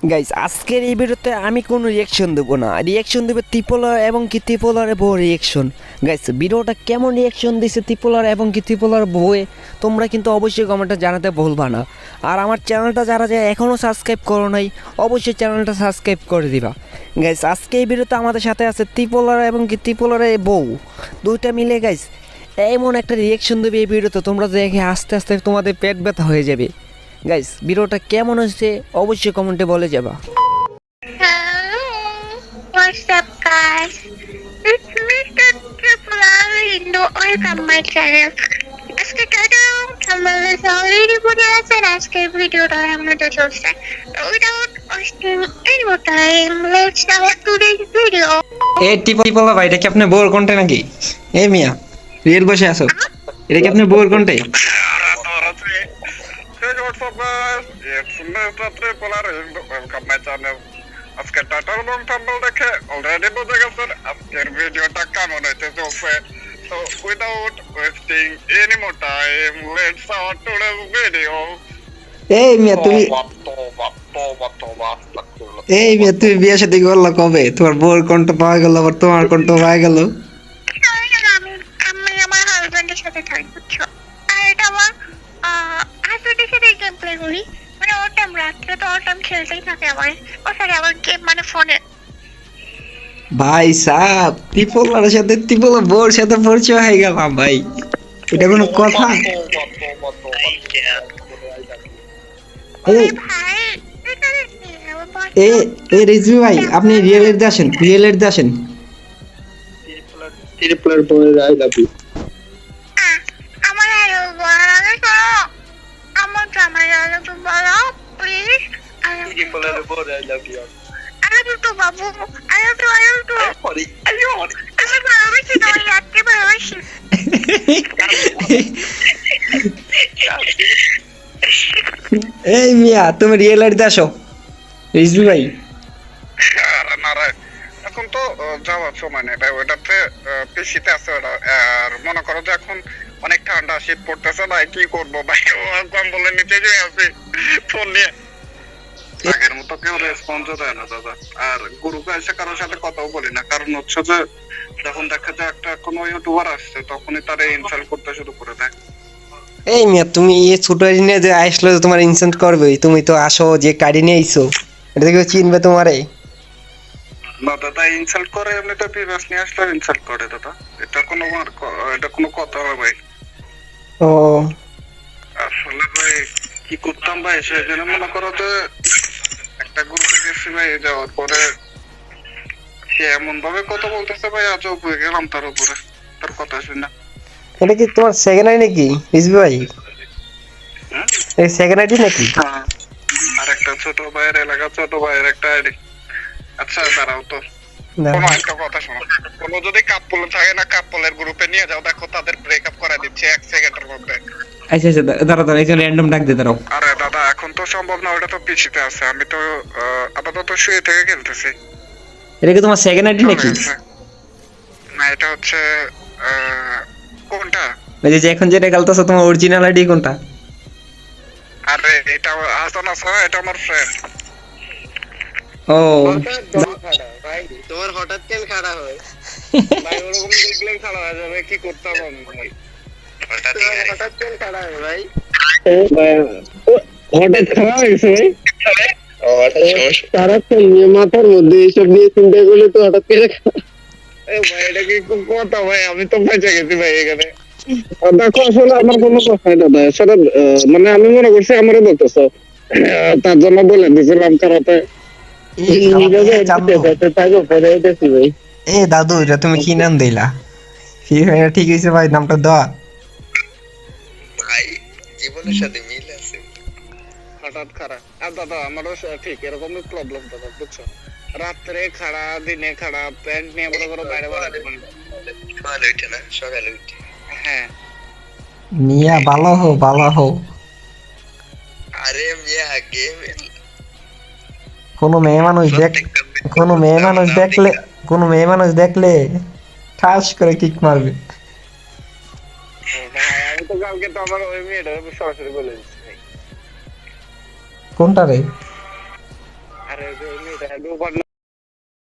Guys আজকের এই ভিডিওতে আমি কোনো রিয়াকশন দেবো না, রিয়াকশন দেবে ত্রিপোলার এবং কি ত্রিপোলারের বউ রিয়াকশন। গাইস ভিডিওটা কেমন রিয়াকশন দিছে ত্রিপোলার এবং কি ত্রিপোলার বউয়ে তোমরা কিন্তু অবশ্যই কমেন্টে জানাতে ভুলবা না। আর আমার চ্যানেলটা যারা এখনও সাবস্ক্রাইব করো নাই অবশ্যই চ্যানেলটা সাবস্ক্রাইব করে দিবা। গাইস আজকে এই ভিডিওতে আমাদের সাথে আছে ত্রিপোলার এবং কি ত্রিপোলারের বউ, দুইটা মিলে গাইস এমন একটা রিয়াকশন দেবে এই ভিডিওতে তোমরা দেখে আস্তে আস্তে তোমাদের পেট ব্যথা হয়ে যাবে। গাইস ভিডিওটা কেমন হয়েছে অবশ্যই কমেন্টে বলে যাবা। What's up, guys? It's Mr. Triple R Indo. Welcome my channel. আজকে টাইটেল থাম্বনেল অলরেডি পড়ে আছে। আজকের ভিডিওটা আমাদের চলছে without wasting any more time. Let's start today's video. এ টিপলা ভাই, এটা কি আপনি বোর কোনটা নাকি? এ মিয়া রিয়েল বসে আছো, এটা কি আপনি বোর কোনটা? Welcome my channel. আজকে টাটার এবং থাম্বনেল দেখে অলরেডি বুঝে গেছেন আজকের ভিডিওটা কেমন হইতে চলছে। So without wasting any more time, let's start today's video. এই মিয়া তুমি তুমি বিয়ে শাদী করলা কবে? তোমার বোর কোনটা পাওয়া গেল, আবার তোমার কোনটা পাওয়া গেল? আমি আমার হাজবেন্ডের সাথে থাকি, বুঝছো? আর এটা আমার হাজবেন্ডের সাথে গেম প্লে করি, মানে ওর টাইম রাত্রে তো ওর টাইম খেলতেই থাকে আমার ওর সাথে আমার গেম, মানে ফোনে। ভাই সাব ত্রিপলার সাথে ত্রিপলা বোর সাথে পরিচয় হয়ে গেলাম ভাই, এটা কোনো কথা? এই ভাই এখানে কি আমার boss এ এ রিজভি ভাই, আপনি রিয়েলের দিয়ে আসেন, রিয়েলের দিয়ে আসেন। ট্রিপলার বয়ের আই লাভ ইউ। আমার হ্যালো বলো করো, আমার জামাই হ্যালো তো বলো প্লিজ। ট্রিপলার বয়ের আই লাভ ইউ। আরে তো বাবু, আরে তো আমি ভালোবাসি তোমার রাত্রে ভালোবাসি। এই মিয়া তুমি রিয়েলের দিয়ে আসো রিজভি ভাই। না রে, এখন তো যাওয়ার সময় নেই ভাই, ওটাতে পিসিতে আছে ওটা। আর মনে করো যে এখন অনেক ঠান্ডা শীত পড়তেছে ভাই, কি করবো ভাই, কম্বলের নিচে শুয়ে আছি ফোন নিয়ে। আগের মতো কেউ রেসপন্সও দেয় না দাদা। আর গ্রুপে এসে কারোর সাথে কথাও বলি না, কারণ হচ্ছে যে যখন দেখা যায় একটা কোনো ইউটিউবার আসছে তখনই তারা ইনসাল্ট করতে শুরু করে দেয়। এই মিয়া তুমি এই ছোট নিয়ে যে আসলো যে তোমার ইনসেন্ট করবে, তুমি তো আসো যে কার্ডি নিয়ে আইছো, এটা কেউ চিনবে তোমারে? না দাদা, ইনসাল্ট করে, এমনিতে প্রিভিয়াস নিয়ে আসলে ইনসাল্ট করে দাদা, এটা কোনো এটা কোনো কথা হবে ভাই? ও আসলে ভাই কি করতাম ভাই, সেজন্য মনে করো যে একটা গ্রুপে গেছি ভাই, যাওয়ার পরে সে এমন ভাবে কথা বলতেছে ভাই, আজও হয়ে গেলাম তার উপরে, তার কথা শুনে। এটা কি তোমার সেকেন্ড আইডি নাকি রিজভি ভাই? হুম? এই সেকেন্ড আইডি নাকি? হ্যাঁ, আর একটা ছোট ভাইয়ের এলাকা, ছোট ভাইয়ের একটা আইডি। আচ্ছা দাঁড়াও তো, না। কোনো একটা কথা শোনো, কোনো যদি কাপল থাকে না, কাপলের গ্রুপে নিয়ে যাও, দেখো তাদের ব্রেকআপ করে দিচ্ছে 1 সেকেন্ডের মধ্যে। আচ্ছা আচ্ছা দাঁড়াও দাঁড়াও, এখানে র্যান্ডম ডাক দে, দাঁড়াও। আরে দাদা এখন তো সম্ভব না, ওটা তো পিসিতে আছে, আমি তো আপাতত শুয়ে থেকে খেলতেছি। এটা কি তোমার সেকেন্ড আইডি নাকি? না, এটা হচ্ছে কোনটা? ওই যে এখন যেটা খেলতেছো তোমার অরিজিনাল আইডি কোনটা? আরে এটা হাসান আছে না, এটা আমার ফ্রেন্ড। ও তোমার হঠাৎ কেন খাড়া হয়? ভাই ওরকম দেখলেই খারাপ হয়ে যাবে, কি করতাম আমি ভাই? হঠাৎ কেন খাড়া হয় ভাই? হঠাৎ খারাপ হয়েছে ভাই। সারাক্ষণ নিয়ে মাথার মধ্যে এইসব নিয়ে চিন্তা করলে তো হঠাৎ করে ভাই এটা কি খুব কথা ভাই, আমি তো বেঁচে গেছি ভাই এখানে। দেখো আসলে আমার কোনো কথা নাই দাদা, সেটা মানে আমি মনে করছি আমারও বলতেছো, তার জন্য বলে দিয়েছিলাম কারাতে এ দাদু, এটা তুমি কি নাম দিলা? ফ্রি ফায়ার ঠিক হয়েছে ভাই, নামটা দেওয়া। ভাই জীবনের সাথে মিল আছে। হঠাৎ খারাপ। আর দাদা আমারও ঠিক এরকমই প্রবলেম দাদা, বুঝছো? রাত্রে খাড়া, দিনে খাড়া, প্যান্ট নিয়ে বড় বড় বাইরে বেড়াতে পারি। সকালে উঠে না, সকালে উঠে। হ্যাঁ মিয়া ভালো হো, ভালো হো। আরে মিয়া গেম কোনো মেয়ে মানুষ দেখলে ঠাস করে কিক মারবে। ভাই আমি তো কালকে তো আমার ওই মেয়েটার সরাসরি বলে দিচ্ছি ভাই। কোনটা রে? আরে আরে